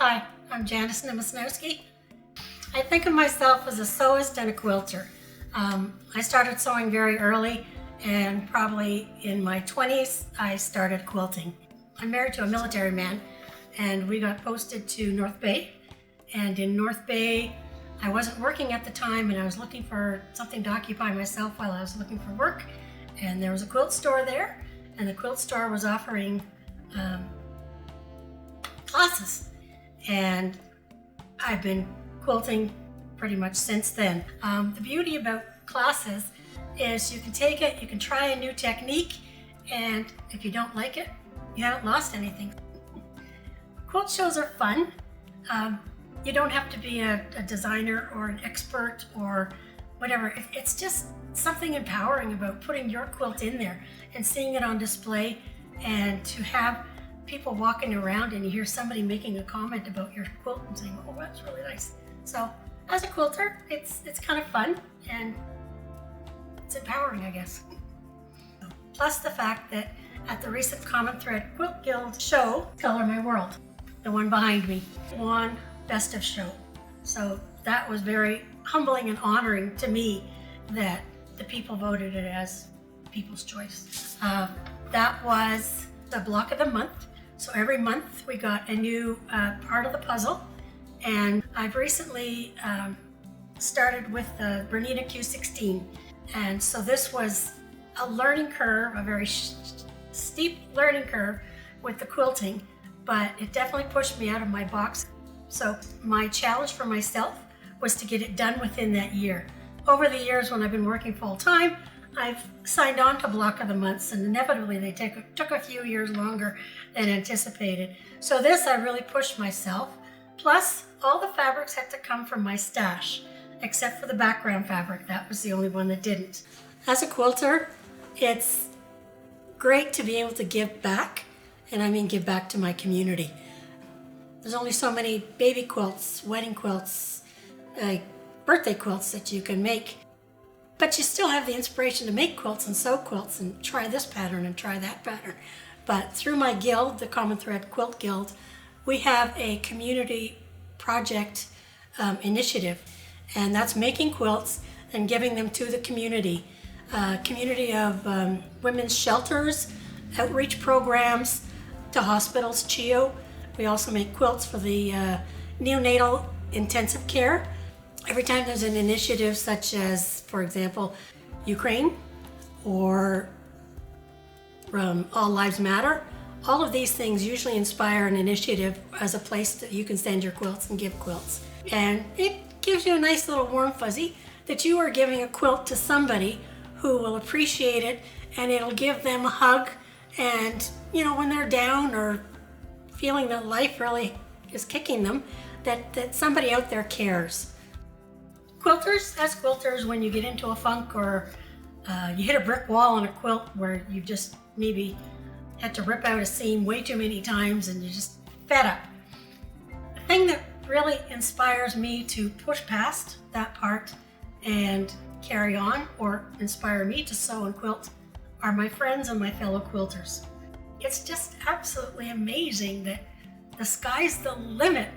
Hi, I'm Janice Nemasnowski. I think of myself as a sewist and a quilter. I started sewing very early, and probably in my 20s I started quilting. I'm married to a military man, and we got posted to North Bay. And in North Bay, I wasn't working at the time, and I was looking for something to occupy myself while I was looking for work. And there was a quilt store there, and the quilt store was offering classes. And I've been quilting pretty much since then. The beauty about classes is you can take it, you can try a new technique, and if you don't like it, you haven't lost anything. Quilt shows are fun. You don't have to be a designer or an expert or whatever. It's just something empowering about putting your quilt in there and seeing it on display, and to have people walking around and you hear somebody making a comment about your quilt and saying, oh, that's really nice. So as a quilter, it's kind of fun and it's empowering, I guess. Plus the fact that at the recent Common Thread Quilt Guild show, Color My World, the one behind me, won Best of Show. So that was very humbling and honoring to me that the people voted it as People's Choice. That was the block of the month. So every month we got a new part of the puzzle, and I've recently started with the Bernina Q16, and so this was a learning curve, a very steep learning curve with the quilting, but it definitely pushed me out of my box. So my challenge for myself was to get it done within that year. Over the years when I've been working full-time, I've signed on to block of the months, and inevitably they took a few years longer than anticipated. So this, I really pushed myself. Plus, all the fabrics had to come from my stash, except for the background fabric. That was the only one that didn't. As a quilter, it's great to be able to give back, and I mean give back to my community. There's only so many baby quilts, wedding quilts, birthday quilts that you can make. But you still have the inspiration to make quilts and sew quilts and try this pattern and try that pattern. But through my guild, the Common Thread Quilt Guild, we have a community project initiative, and that's making quilts and giving them to the community. Community of women's shelters, outreach programs, to hospitals, CHIO. We also make quilts for the neonatal intensive care. Every time there's an initiative such as, for example, Ukraine or All Lives Matter, all of these things usually inspire an initiative as a place that you can send your quilts and give quilts. And it gives you a nice little warm fuzzy that you are giving a quilt to somebody who will appreciate it, and it'll give them a hug. And, you know, when they're down or feeling that life really is kicking them, that somebody out there cares. Quilters, as quilters, when you get into a funk or you hit a brick wall on a quilt where you've just maybe had to rip out a seam way too many times and you're just fed up. The thing that really inspires me to push past that part and carry on, or inspire me to sew and quilt, are my friends and my fellow quilters. It's just absolutely amazing that the sky's the limit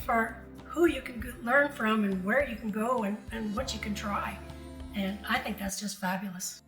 for who you can learn from and where you can go and what you can try. And I think that's just fabulous.